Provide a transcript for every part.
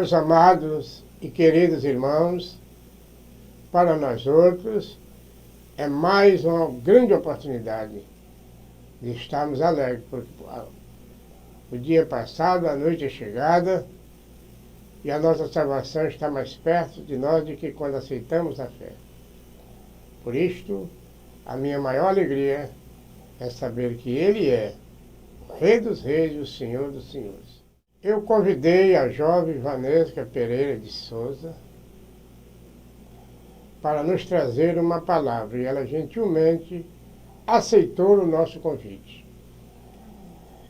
Meus amados e queridos irmãos, para nós outros, é mais uma grande oportunidade de estarmos alegres, porque o dia é passado, a noite é chegada, e a nossa salvação está mais perto de nós do que quando aceitamos a fé. Por isto, a minha maior alegria é saber que Ele é o Rei dos Reis e o Senhor dos Senhores. Eu convidei a jovem Vanessa Pereira de Souza para nos trazer uma palavra, e ela gentilmente aceitou o nosso convite.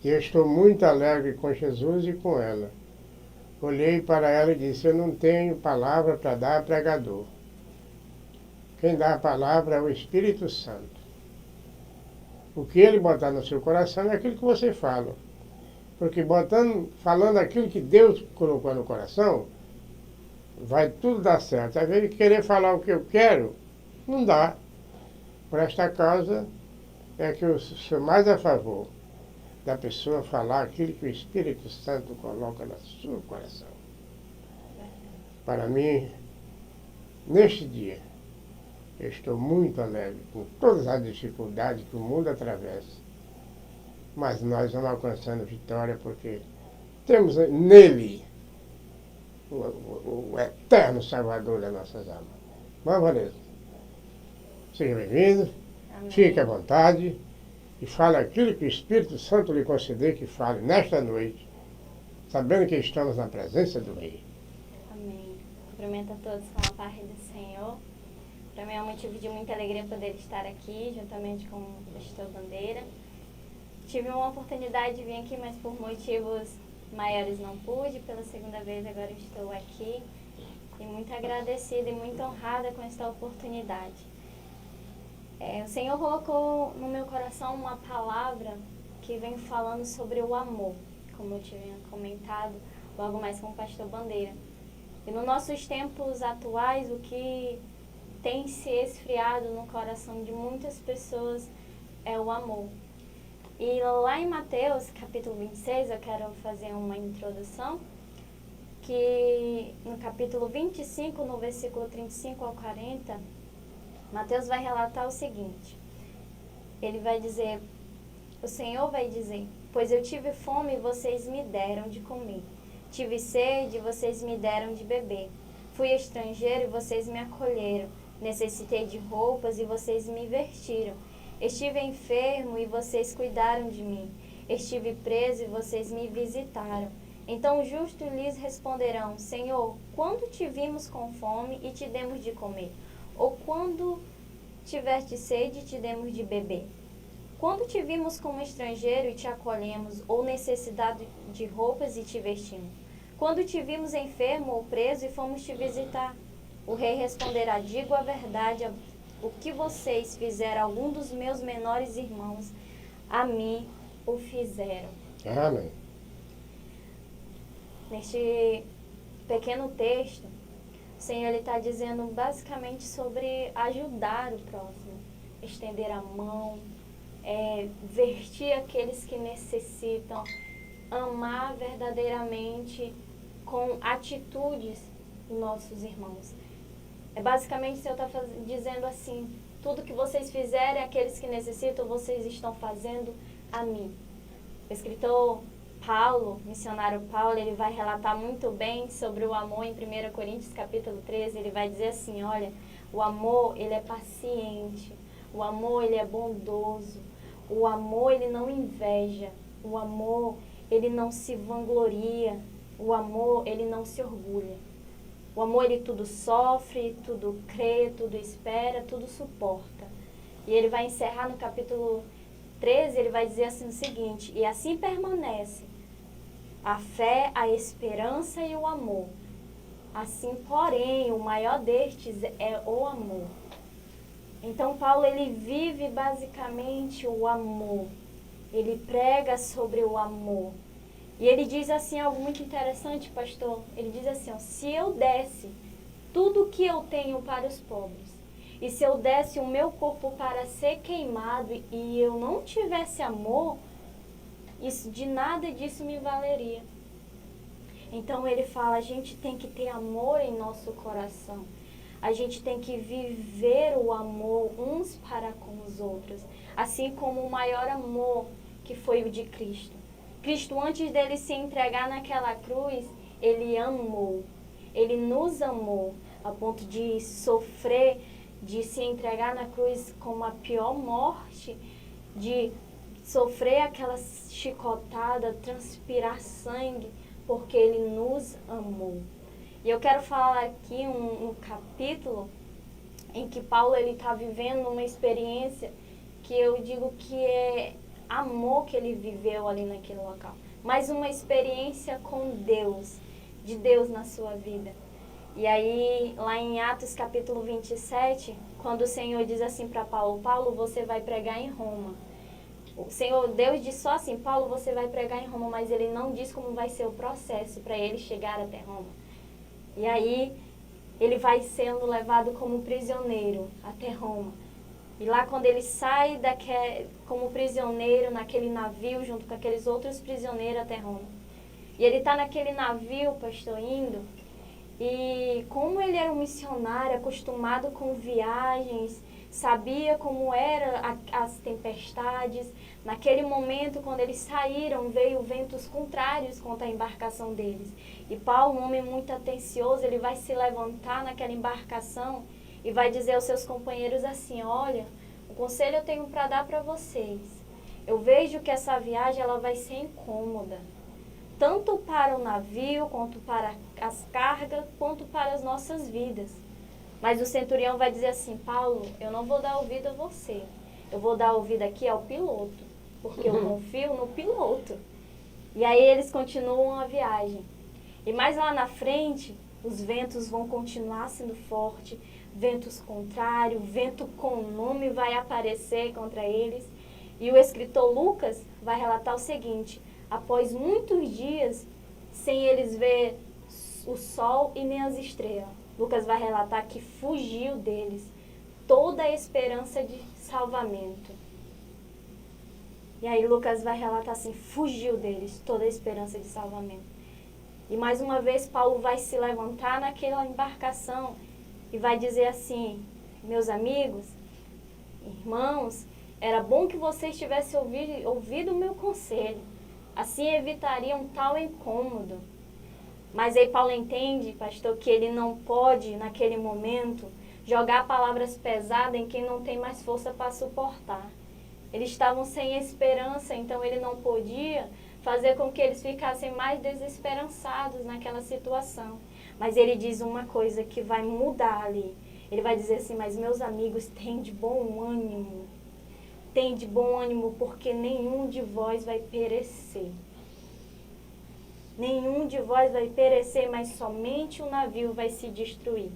E eu estou muito alegre com Jesus e com ela. Olhei para ela e disse: eu não tenho palavra para dar a pregador. Quem dá a palavra é o Espírito Santo. O que ele botar no seu coração é aquilo que você fala. Porque falando aquilo que Deus colocou no coração, vai tudo dar certo. Às vezes querer falar o que eu quero, não dá. Por esta causa é que eu sou mais a favor da pessoa falar aquilo que o Espírito Santo coloca no seu coração. Para mim, neste dia, eu estou muito alegre com todas as dificuldades que o mundo atravessa. Mas nós vamos alcançando vitória porque temos nele o eterno Salvador das nossas almas. Vamos, Vanessa. Seja bem-vindo, fique à vontade e fale aquilo que o Espírito Santo lhe conceder que fale nesta noite, sabendo que estamos na presença do Rei. Amém. Cumprimento a todos com a paz do Senhor. Para mim é um motivo de muita alegria poder estar aqui, juntamente com o pastor Bandeira. Tive uma oportunidade de vir aqui, mas por motivos maiores não pude. Pela segunda vez agora estou aqui. E muito agradecida e muito honrada com esta oportunidade. O Senhor colocou no meu coração uma palavra que vem falando sobre o amor, como eu tinha comentado logo mais com o pastor Bandeira. E nos nossos tempos atuais, o que tem se esfriado no coração de muitas pessoas é o amor. E lá em Mateus, capítulo 26, eu quero fazer uma introdução, que no capítulo 25, no versículo 35 ao 40, Mateus vai relatar o seguinte. Ele vai dizer, o Senhor vai dizer: pois eu tive fome e vocês me deram de comer. Tive sede e vocês me deram de beber. Fui estrangeiro e vocês me acolheram. Necessitei de roupas e vocês me vestiram. Estive enfermo e vocês cuidaram de mim. Estive preso e vocês me visitaram. Então os justos lhes responderão: Senhor, quando te vimos com fome e te demos de comer? Ou quando tiveste sede e te demos de beber? Quando te vimos como estrangeiro e te acolhemos? Ou necessidade de roupas e te vestimos? Quando te vimos enfermo ou preso e fomos te visitar? O rei responderá: digo a verdade, o que vocês fizeram a algum dos meus menores irmãos, a mim o fizeram. Amém. Neste pequeno texto, o Senhor está dizendo basicamente sobre ajudar o próximo, estender a mão, vestir aqueles que necessitam, amar verdadeiramente com atitudes nossos irmãos. Basicamente, o Senhor está dizendo assim: tudo que vocês fizerem, aqueles que necessitam, vocês estão fazendo a mim. O escritor Paulo, missionário Paulo, ele vai relatar muito bem sobre o amor em 1 Coríntios capítulo 13. Ele vai dizer assim: olha, o amor, ele é paciente, o amor, ele é bondoso, o amor, ele não inveja, o amor, ele não se vangloria, o amor, ele não se orgulha. O amor, ele tudo sofre, tudo crê, tudo espera, tudo suporta. E ele vai encerrar no capítulo 13, ele vai dizer assim o seguinte: e assim permanece a fé, a esperança e o amor. Assim, porém, o maior destes é o amor. Então, Paulo, ele vive basicamente o amor. Ele prega sobre o amor. E ele diz assim algo muito interessante, pastor. Ele diz assim: ó, se eu desse tudo o que eu tenho para os pobres, e se eu desse o meu corpo para ser queimado e eu não tivesse amor, de nada disso me valeria. Então ele fala, a gente tem que ter amor em nosso coração. A gente tem que viver o amor uns para com os outros. Assim como o maior amor que foi o de Cristo. Cristo, antes dele se entregar naquela cruz, ele amou. Ele nos amou a ponto de sofrer, de se entregar na cruz como a pior morte, de sofrer aquela chicotada, transpirar sangue, porque ele nos amou. E eu quero falar aqui um capítulo em que Paulo está vivendo uma experiência que eu digo que é amor que ele viveu ali naquele local. Mas uma experiência com Deus, de Deus na sua vida. E aí, lá em Atos capítulo 27, quando o Senhor diz assim para Paulo, Paulo, você vai pregar em Roma. O Senhor, Deus diz só assim, Paulo, você vai pregar em Roma, mas ele não diz como vai ser o processo para ele chegar até Roma. E aí, ele vai sendo levado como prisioneiro até Roma. E lá quando ele sai como prisioneiro naquele navio, junto com aqueles outros prisioneiros até Roma. E ele está naquele navio, pastor, indo. E como ele era um missionário, acostumado com viagens, sabia como eram as tempestades, naquele momento, quando eles saíram, veio ventos contrários contra a embarcação deles. E Paulo, um homem muito atencioso, ele vai se levantar naquela embarcação e vai dizer aos seus companheiros assim, olha, o conselho eu tenho para dar para vocês. Eu vejo que essa viagem ela vai ser incômoda, tanto para o navio, quanto para as cargas, quanto para as nossas vidas. Mas o centurião vai dizer assim, Paulo, eu não vou dar ouvido a você. Eu vou dar ouvido aqui ao piloto, porque eu confio no piloto. E aí eles continuam a viagem. E mais lá na frente, os ventos vão continuar sendo fortes, ventos contrários, vento com nome vai aparecer contra eles. E o escritor Lucas vai relatar o seguinte, após muitos dias, sem eles ver o sol e nem as estrelas, Lucas vai relatar que fugiu deles toda a esperança de salvamento. E aí Lucas vai relatar assim, fugiu deles toda a esperança de salvamento. E mais uma vez Paulo vai se levantar naquela embarcação e vai dizer assim, meus amigos, irmãos, era bom que vocês tivessem ouvido o meu conselho. Assim evitaria um tal incômodo. Mas aí Paulo entende, pastor, que ele não pode, naquele momento, jogar palavras pesadas em quem não tem mais força para suportar. Eles estavam sem esperança, então ele não podia fazer com que eles ficassem mais desesperançados naquela situação. Mas ele diz uma coisa que vai mudar ali. Ele vai dizer assim, mas meus amigos, tem de bom ânimo. Tem de bom ânimo, porque nenhum de vós vai perecer. Nenhum de vós vai perecer, mas somente o navio vai se destruir.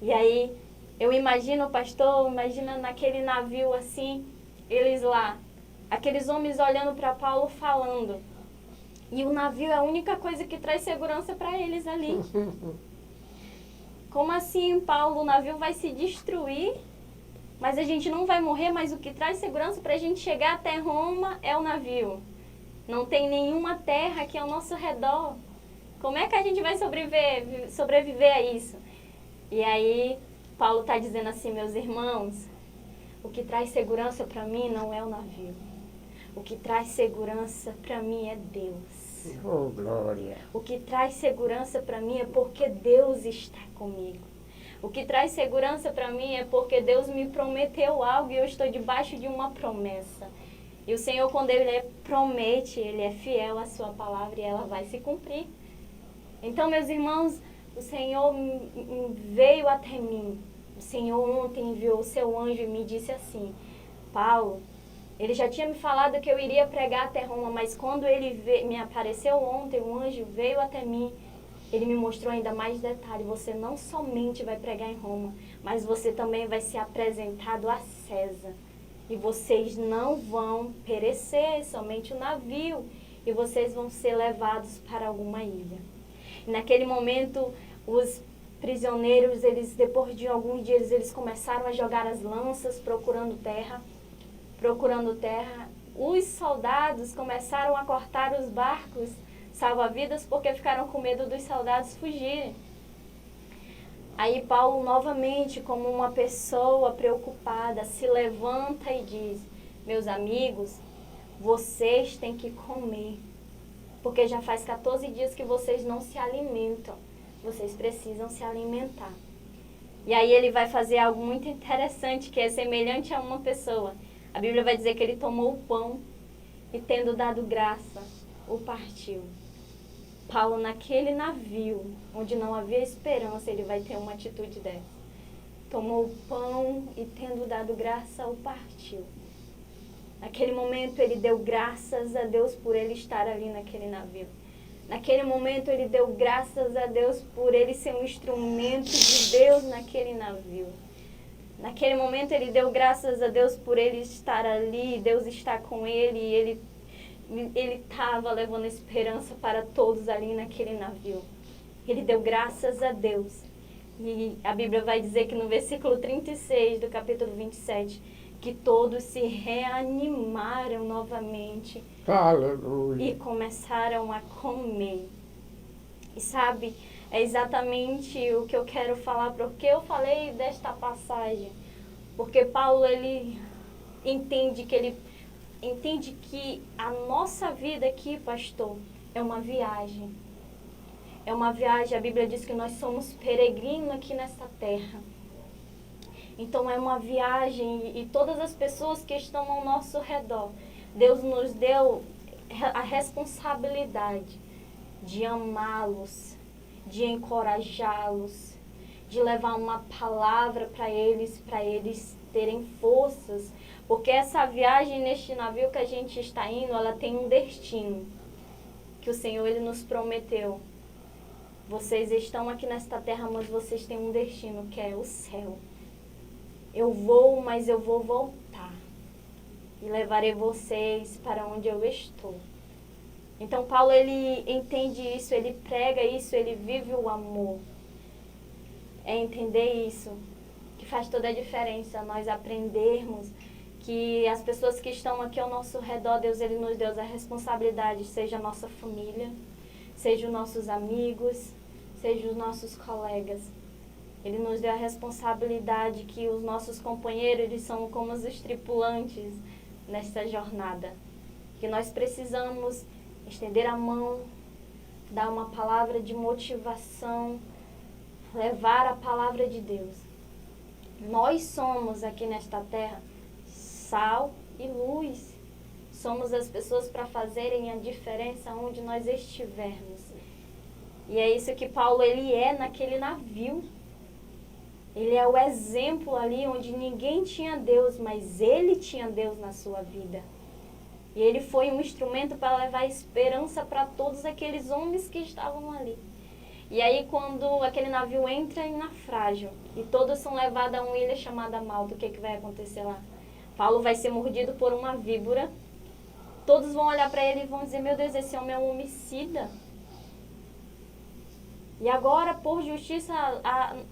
E aí, eu imagino, pastor, imagina naquele navio assim, eles lá, aqueles homens olhando para Paulo falando. E o navio é a única coisa que traz segurança para eles ali. Como assim, Paulo, o navio vai se destruir, mas a gente não vai morrer, mas o que traz segurança para a gente chegar até Roma é o navio. Não tem nenhuma terra aqui ao nosso redor. Como é que a gente vai sobreviver a isso? E aí, Paulo está dizendo assim, meus irmãos, o que traz segurança para mim não é o navio. O que traz segurança para mim é Deus. Oh, glória. O que traz segurança para mim é porque Deus está comigo. O que traz segurança para mim é porque Deus me prometeu algo e eu estou debaixo de uma promessa. E o Senhor, quando Ele promete, Ele é fiel à sua palavra e ela vai se cumprir. Então, meus irmãos, o Senhor veio até mim. O Senhor ontem enviou o seu anjo e me disse assim, Paulo, ele já tinha me falado que eu iria pregar até Roma, mas quando ele me apareceu ontem, o anjo veio até mim, ele me mostrou ainda mais detalhe. Você não somente vai pregar em Roma, mas você também vai ser apresentado a César. E vocês não vão perecer, somente o navio, e vocês vão ser levados para alguma ilha. E naquele momento, os prisioneiros, depois de alguns dias, eles começaram a jogar as lanças, procurando terra. Os soldados começaram a cortar os barcos, salva-vidas porque ficaram com medo dos soldados fugirem. Aí Paulo, novamente, como uma pessoa preocupada, se levanta e diz: meus amigos, vocês têm que comer, porque já faz 14 dias que vocês não se alimentam. Vocês precisam se alimentar. E aí ele vai fazer algo muito interessante, que é semelhante a uma pessoa. A Bíblia vai dizer que ele tomou o pão e, tendo dado graça, o partiu. Paulo, naquele navio, onde não havia esperança, ele vai ter uma atitude dessa. Tomou o pão e, tendo dado graça, o partiu. Naquele momento, ele deu graças a Deus por ele estar ali naquele navio. Naquele momento, ele deu graças a Deus por ele ser um instrumento de Deus naquele navio. Naquele momento, ele deu graças a Deus por ele estar ali, Deus estar com ele, e ele estava levando esperança para todos ali naquele navio. Ele deu graças a Deus. E a Bíblia vai dizer que no versículo 36 do capítulo 27, que todos se reanimaram novamente. Aleluia. E começaram a comer. E sabe, é exatamente o que eu quero falar, porque eu falei desta passagem. Porque Paulo, ele entende que a nossa vida aqui, pastor, é uma viagem. É uma viagem, a Bíblia diz que nós somos peregrinos aqui nesta terra. Então é uma viagem e todas as pessoas que estão ao nosso redor, Deus nos deu a responsabilidade de amá-los, de encorajá-los, de levar uma palavra para eles terem forças. Porque essa viagem neste navio que a gente está indo, ela tem um destino que o Senhor, ele nos prometeu. Vocês estão aqui nesta terra, mas vocês têm um destino que é o céu. Eu vou, mas eu vou voltar. E levarei vocês para onde eu estou. Então Paulo, ele entende isso, ele prega isso, ele vive o amor. É entender isso que faz toda a diferença, nós aprendermos que as pessoas que estão aqui ao nosso redor, Deus, ele nos deu a responsabilidade, seja a nossa família, seja os nossos amigos, seja os nossos colegas. Ele nos deu a responsabilidade que os nossos companheiros, eles são como os tripulantes nesta jornada. Que nós precisamos estender a mão, dar uma palavra de motivação, levar a palavra de Deus. Nós somos aqui nesta terra sal e luz. Somos as pessoas para fazerem a diferença onde nós estivermos. E é isso que Paulo, ele é naquele navio. Ele é o exemplo ali onde ninguém tinha Deus, mas ele tinha Deus na sua vida. E ele foi um instrumento para levar esperança para todos aqueles homens que estavam ali. E aí quando aquele navio entra em naufrágio e todos são levados a uma ilha chamada Malta, o que vai acontecer lá? Paulo vai ser mordido por uma víbora. Todos vão olhar para ele e vão dizer: meu Deus, esse homem é um homicida. E agora, por justiça,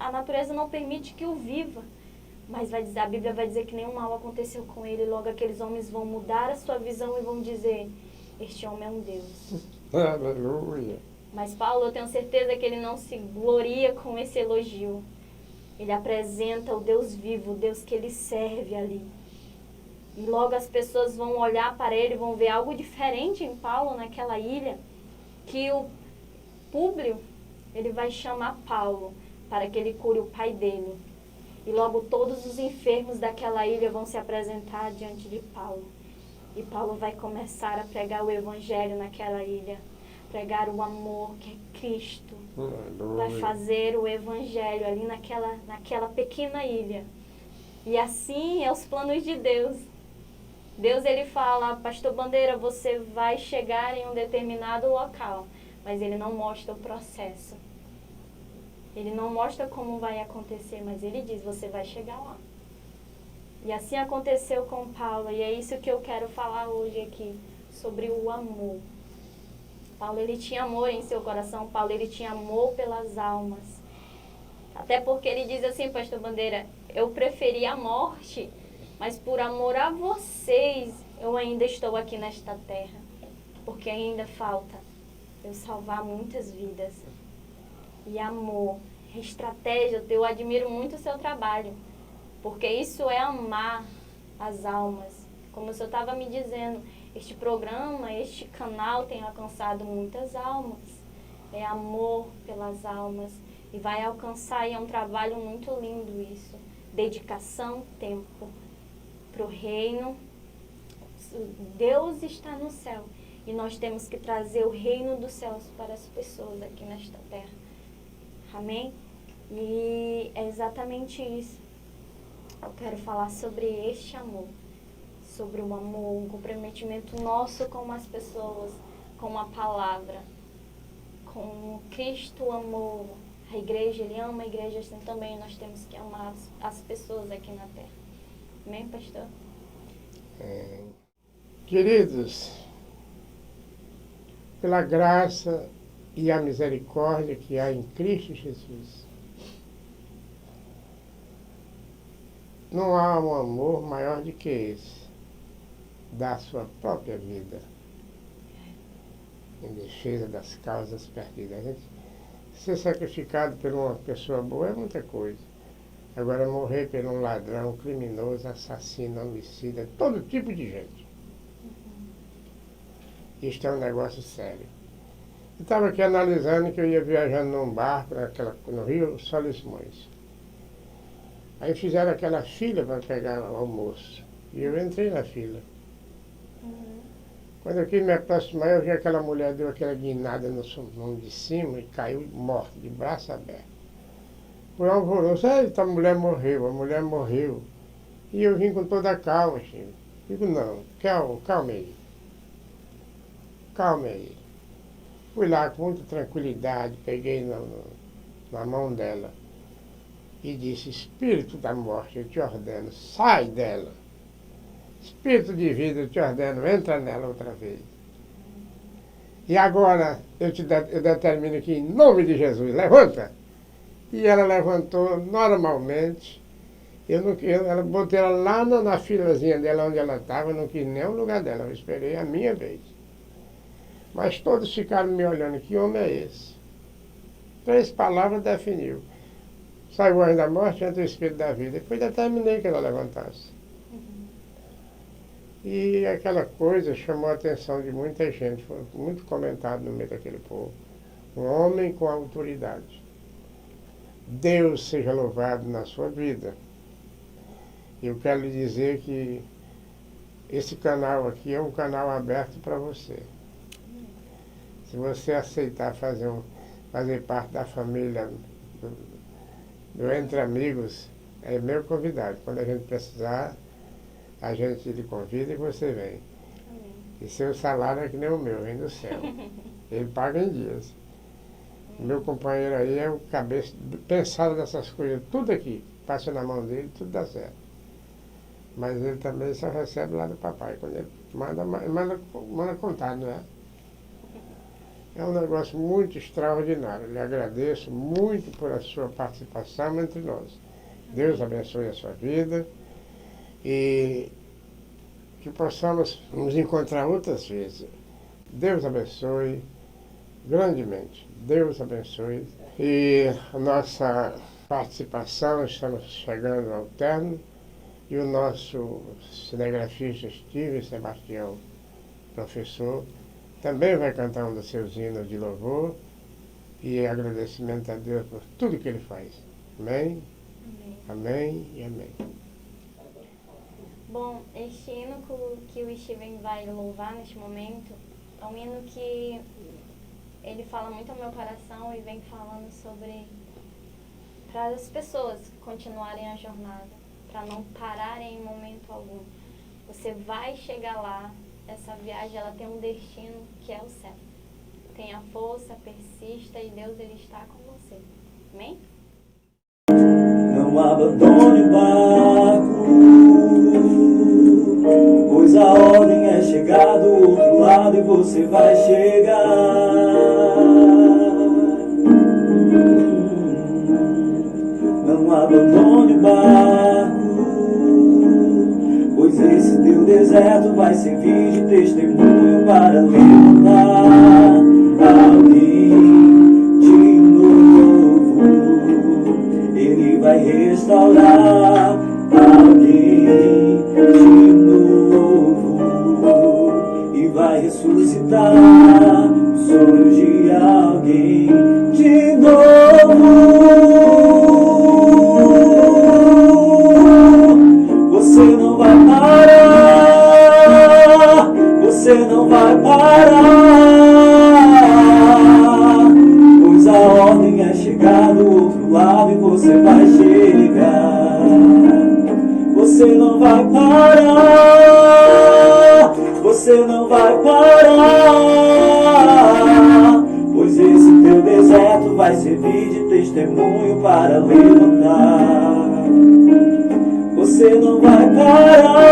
a natureza não permite que o viva. Mas a Bíblia vai dizer que nenhum mal aconteceu com ele. Logo aqueles homens vão mudar a sua visão e vão dizer: este homem é um Deus. Aleluia. Mas Paulo, eu tenho certeza que ele não se gloria com esse elogio. Ele apresenta o Deus vivo, o Deus que ele serve ali. E logo as pessoas vão olhar para ele, vão ver algo diferente em Paulo naquela ilha, que o Públio, ele vai chamar Paulo para que ele cure o pai dele. E logo todos os enfermos daquela ilha vão se apresentar diante de Paulo. E Paulo vai começar a pregar o evangelho naquela ilha. Pregar o amor que é Cristo. Vai fazer o evangelho ali naquela pequena ilha. E assim é os planos de Deus. Deus, ele fala: pastor Bandeira, você vai chegar em um determinado local. Mas ele não mostra o processo. Ele não mostra como vai acontecer, mas ele diz: você vai chegar lá. E assim aconteceu com Paulo, e é isso que eu quero falar hoje aqui, sobre o amor. Paulo, ele tinha amor em seu coração, Paulo, ele tinha amor pelas almas. Até porque ele diz assim, pastor Bandeira: eu preferi a morte, mas por amor a vocês, eu ainda estou aqui nesta terra, porque ainda falta Deus salvar muitas vidas. E amor, estratégia, eu admiro muito o seu trabalho, porque isso é amar as almas. Como o senhor estava me dizendo, este programa, este canal tem alcançado muitas almas. É amor pelas almas e vai alcançar, e é um trabalho muito lindo isso. Dedicação, tempo para o reino. Deus está no céu e nós temos que trazer o reino dos céus para as pessoas aqui nesta terra. Amém? E é exatamente isso. Eu quero falar sobre este amor, sobre o amor, um comprometimento nosso com as pessoas, com a palavra, com Cristo amou a igreja, Ele ama a igreja, assim também nós temos que amar as pessoas aqui na terra. Amém, pastor? Queridos, pela graça e a misericórdia que há em Cristo Jesus, não há um amor maior do que esse, dar sua própria vida em defesa das causas perdidas. A gente ser sacrificado por uma pessoa boa é muita coisa. Agora, morrer por um ladrão, criminoso, assassino, homicida, todo tipo de gente. Isto é um negócio sério. Eu estava aqui analisando que eu ia viajando num barco no Rio Solimões. Aí fizeram aquela fila para pegar o almoço. E eu entrei na fila. Quando eu quis me aproximar, eu vi aquela mulher, deu aquela guinada no de cima e caiu morta, de braço aberto. Por alvoroço, a mulher morreu. E eu vim com toda a calma, Chico. Digo, não, calma aí. Calma aí. Fui lá com muita tranquilidade, peguei na mão dela e disse, Espírito da morte, eu te ordeno, sai dela. Espírito de vida, eu te ordeno, entra nela outra vez. E agora eu determino aqui, em nome de Jesus, levanta. E ela levantou normalmente. Ela botei ela lá na filazinha dela onde ela estava, eu não quis nem o lugar dela, eu esperei a minha vez. Mas todos ficaram me olhando, que homem é esse? 3 palavras definiu. Saiu o anjo da morte, entra o Espírito da vida. Depois determinei que ela levantasse. E aquela coisa chamou a atenção de muita gente, foi muito comentado no meio daquele povo. Um homem com autoridade. Deus seja louvado na sua vida. Eu quero lhe dizer que esse canal aqui é um canal aberto para você. Se você aceitar fazer parte da família do Entre Amigos, é meu convidado. Quando a gente precisar, a gente lhe convida e você vem. Amém. E seu salário é que nem o meu, vem do céu. Ele paga em dias. Meu companheiro aí é o cabeça pensado nessas coisas, tudo aqui, passa na mão dele, tudo dá certo. Mas ele também só recebe lá do papai, quando ele manda contar, não é? É um negócio muito extraordinário. Lhe agradeço muito por a sua participação entre nós. Deus abençoe a sua vida e que possamos nos encontrar outras vezes. Deus abençoe grandemente. Deus abençoe. E a nossa participação, estamos chegando ao término, e o nosso cinegrafista Steven Sebastião, professor, também vai cantar um dos seus hinos de louvor e agradecimento a Deus por tudo que Ele faz. Amém? Amém e amém. Bom, este hino que o Steven vai louvar neste momento é um hino que ele fala muito ao meu coração e vem falando sobre para as pessoas continuarem a jornada, para não pararem em momento algum. Você vai chegar lá, essa viagem ela tem um destino que é o céu. Tenha força, persista e Deus ele está com você. Amém? Não abandone o barco, pois a ordem é chegar do outro lado e você vai chegar. Não abandone o barco, pois esse teu deserto vai servir de testemunho para levantar alguém de novo. Ele vai restaurar alguém de novo e vai ressuscitar os sonhos de alguém de novo. Você não vai parar, você não vai parar, pois a ordem é chegar do outro lado e você vai chegar. Você não vai parar, você não vai parar, pois esse teu deserto vai servir de testemunho para levantar. Você não vai parar,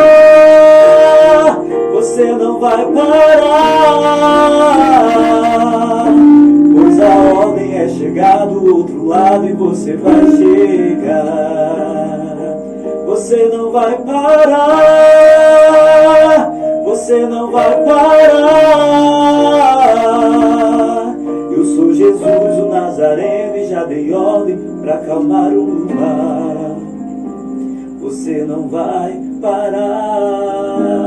você não vai parar, pois a ordem é chegar do outro lado e você vai chegar. Você não vai parar, você não vai parar. Eu sou Jesus o Nazareno e já dei ordem para acalmar o mar. Você não vai parar.